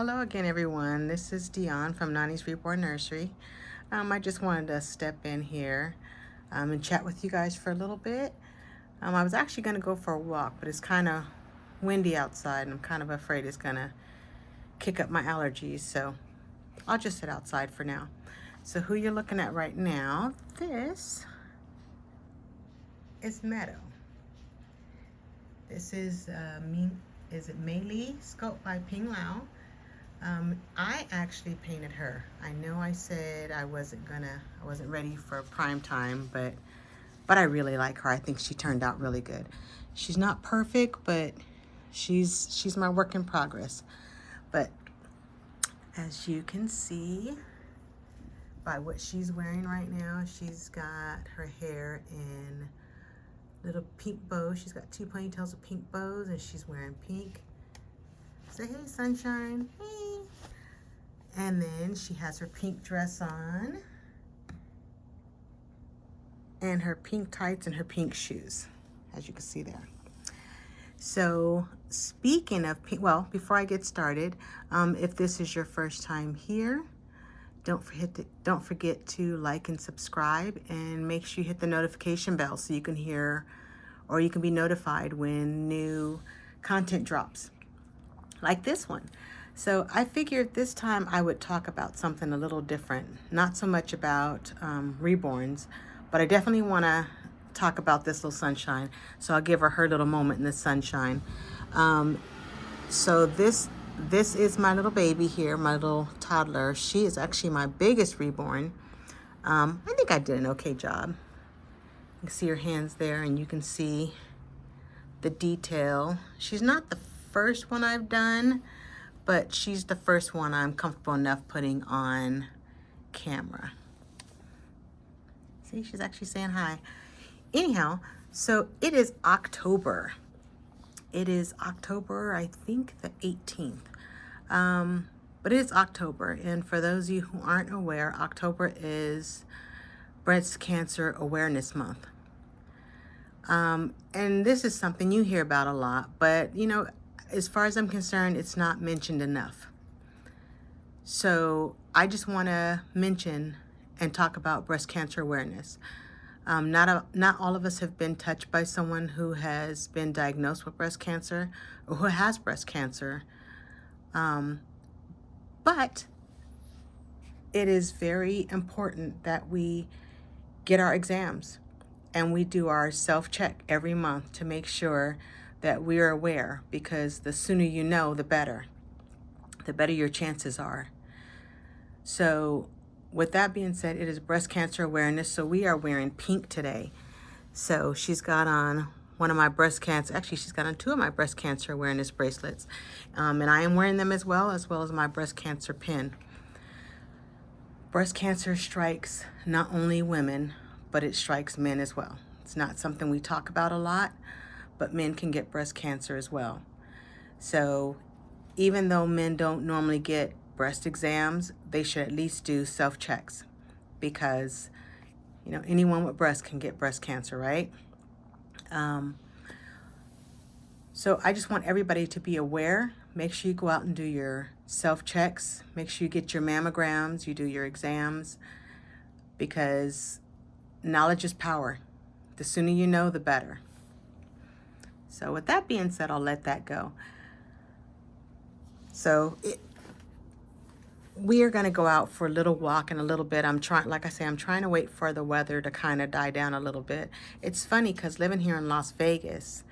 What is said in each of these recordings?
Hello again, everyone. This is Dion from Nani's Reborn Nursery. I just wanted to step in here and chat with you guys for a little bit. I was actually going to go for a walk, but it's kind of windy outside, and I'm kind of afraid it's going to kick up my allergies, so I'll just sit outside for now. So who you're looking at right now, this is Meadow. This is Meili, sculpt by Ping Lao. I actually painted her. I know I said I wasn't ready for prime time, but I really like her. I think she turned out really good. She's not perfect, but she's my work in progress. But as you can see by what she's wearing right now, she's got her hair in little pink bows. She's got two ponytails of pink bows, and she's wearing pink. Say hey, sunshine. Hey. And then she has her pink dress on, and her pink tights and her pink shoes, as you can see there. So speaking of pink, well, before I get started, if this is your first time here, don't forget to like and subscribe, and make sure you hit the notification bell so you can hear, or you can be notified when new content drops, like this one. So I figured this time I would talk about something a little different, not so much about Reborns, but I definitely want to talk about this little sunshine. So I'll give her little moment in the sunshine. So this is my little baby here, my little toddler. She is actually my biggest Reborn. I think I did an okay job. You can see her hands there, and you can see the detail. She's not the first one I've done, but she's the first one I'm comfortable enough putting on camera. See, she's actually saying hi. Anyhow, so it is October. It is October, I think the 18th. But it is October, and for those of you who aren't aware, October is Breast Cancer Awareness Month. And this is something you hear about a lot, but you know, as far as I'm concerned, it's not mentioned enough. So I just want to mention and talk about breast cancer awareness. Not all of us have been touched by someone who has been diagnosed with breast cancer or who has breast cancer. But it is very important that we get our exams and we do our self-check every month to make sure that we are aware, because the sooner you know, the better your chances are. So with that being said, it is breast cancer awareness, so we are wearing pink today. So she's got on one of my breast cancer, actually she's got on two of my breast cancer awareness bracelets, and I am wearing them as well as my breast cancer pin. Breast cancer strikes not only women, but it strikes men as well. It's not something we talk about a lot, but men can get breast cancer as well. So even though men don't normally get breast exams, they should at least do self-checks, because you know, anyone with breast can get breast cancer, right? So I just want everybody to be aware. Make sure you go out and do your self-checks. Make sure you get your mammograms, you do your exams, because knowledge is power. The sooner you know, the better. So with that being said, I'll let that go. So we are going to go out for a little walk in a little bit. I'm trying to wait for the weather to kind of die down a little bit. It's funny because living here in Las Vegas,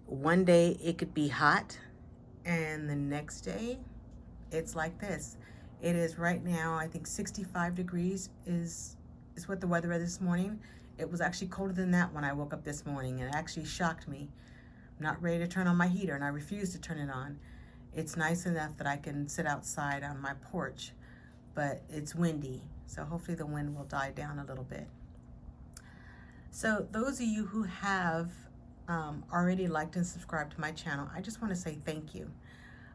one day it could be hot, and the next day it's like this. It is right now, I think 65 degrees is what the weather is this morning. It was actually colder than that when I woke up this morning, and it actually shocked me. I'm not ready to turn on my heater, and I refuse to turn it on. It's nice enough that I can sit outside on my porch, but it's windy, so hopefully the wind will die down a little bit. So those of you who have already liked and subscribed to my channel, I just want to say thank you.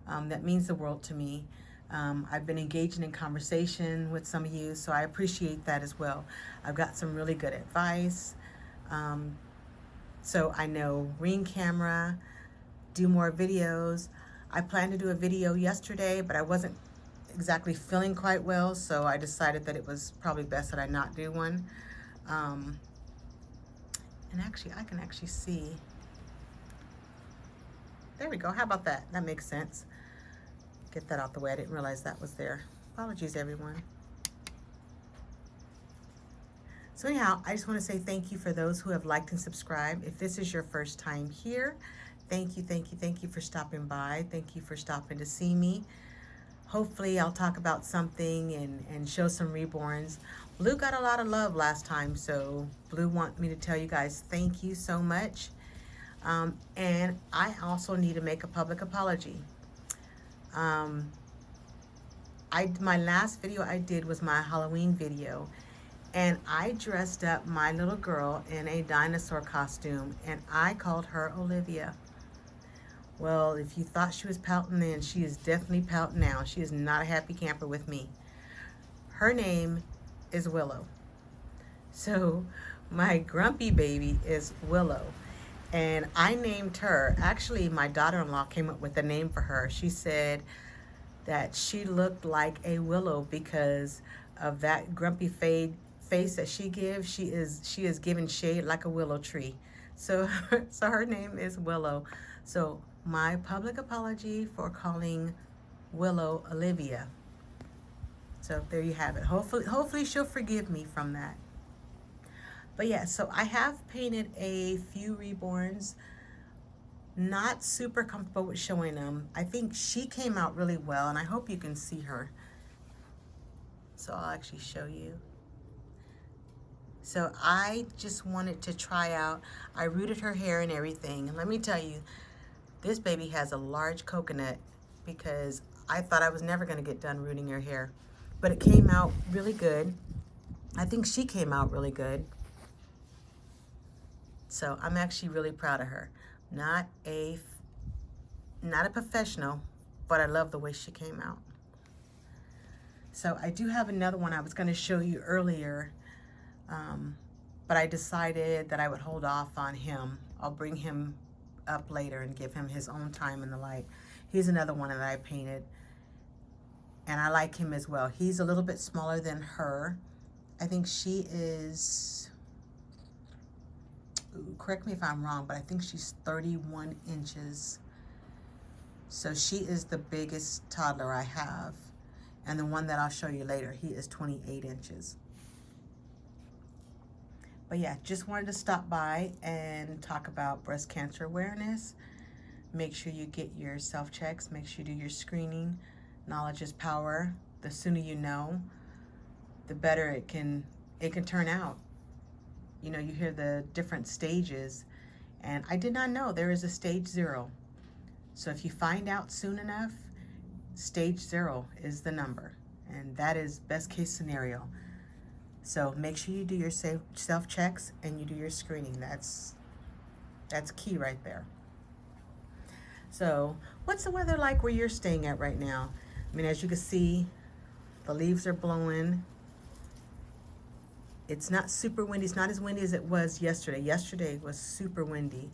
That means the world to me. I've been engaging in conversation with some of you, so I appreciate that as well. I've got some really good advice. So I know ring camera, do more videos. I planned to do a video yesterday, but I wasn't exactly feeling quite well, so I decided that it was probably best that I not do one. And actually, I can actually see. There we go. How about that? That makes sense. Get that out the way. I didn't realize that was there. Apologies, everyone. So anyhow, I just want to say thank you for those who have liked and subscribed. If this is your first time here, thank you, thank you, thank you for stopping by. Thank you for stopping to see me. Hopefully I'll talk about something and show some reborns. Blue got a lot of love last time, so Blue want me to tell you guys thank you so much. And I also need to make a public apology. My last video I did was my Halloween video, and I dressed up my little girl in a dinosaur costume, and I called her Olivia. Well, if you thought she was pouting then, she is definitely pouting now. She is not a happy camper with me. Her name is Willow. So my grumpy baby is Willow. And I named her, actually my daughter-in-law came up with a name for her. She said that she looked like a willow because of that grumpy face that she gives. She is giving shade like a willow tree. So her name is Willow. So my public apology for calling Willow Olivia. So there you have it. Hopefully she'll forgive me from that. But yeah, so I have painted a few reborns. Not super comfortable with showing them. I think she came out really well, and I hope you can see her. So I'll actually show you. So I just wanted to try out. I rooted her hair and everything. And let me tell you, this baby has a large coconut because I thought I was never going to get done rooting her hair. But it came out really good. I think she came out really good. So I'm actually really proud of her. Not a professional, but I love the way she came out. So I do have another one I was going to show you earlier, but I decided that I would hold off on him. I'll bring him up later and give him his own time in the light. He's another one that I painted, and I like him as well. He's a little bit smaller than her. I think she is, correct me if I'm wrong, but I think she's 31 inches. So she is the biggest toddler I have. And the one that I'll show you later, he is 28 inches. But yeah, just wanted to stop by and talk about breast cancer awareness. Make sure you get your self-checks. Make sure you do your screening. Knowledge is power. The sooner you know, the better it can turn out. You know, you hear the different stages, and I did not know there is a stage 0. So if you find out soon enough, stage 0 is the number, and that is best case scenario. So make sure you do your self-checks and you do your screening. That's key right there. So what's the weather like where you're staying at right now? I mean, as you can see, the leaves are blowing. It's not super windy. It's not as windy as it was yesterday. Yesterday was super windy.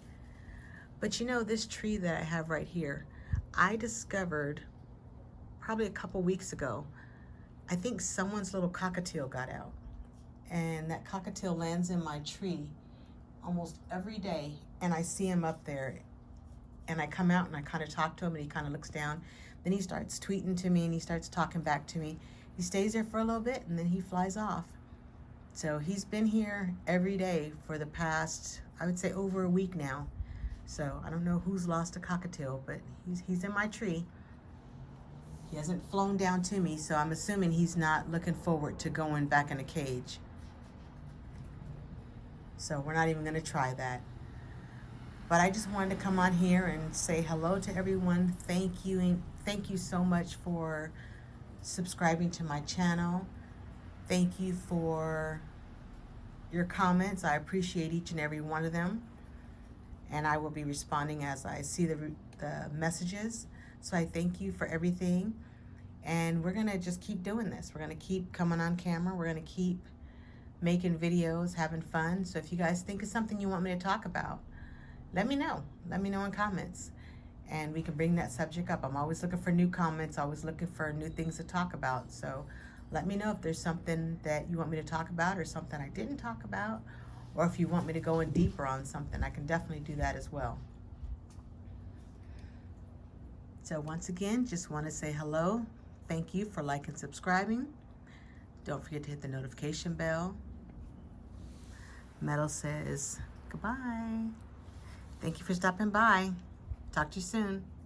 But you know, this tree that I have right here, I discovered probably a couple weeks ago. I think someone's little cockatiel got out. And that cockatiel lands in my tree almost every day. And I see him up there. And I come out and I kind of talk to him, and he kind of looks down. Then he starts tweeting to me, and he starts talking back to me. He stays there for a little bit, and then he flies off. So he's been here every day for the past, I would say, over a week now. So I don't know who's lost a cockatiel, but he's in my tree. He hasn't flown down to me, so I'm assuming he's not looking forward to going back in a cage. So we're not even going to try that. But I just wanted to come on here and say hello to everyone. Thank you, and thank you so much for subscribing to my channel. Thank you for your comments. I appreciate each and every one of them. And I will be responding as I see the messages. So I thank you for everything. And we're going to just keep doing this. We're going to keep coming on camera. We're going to keep making videos, having fun. So if you guys think of something you want me to talk about, let me know. Let me know in comments. and we can bring that subject up. I'm always looking for new comments, always looking for new things to talk about. So let me know if there's something that you want me to talk about or something I didn't talk about, or if you want me to go in deeper on something. I can definitely do that as well. So once again, just want to say hello. Thank you for liking and subscribing. Don't forget to hit the notification bell. Meadow says goodbye. Thank you for stopping by. Talk to you soon.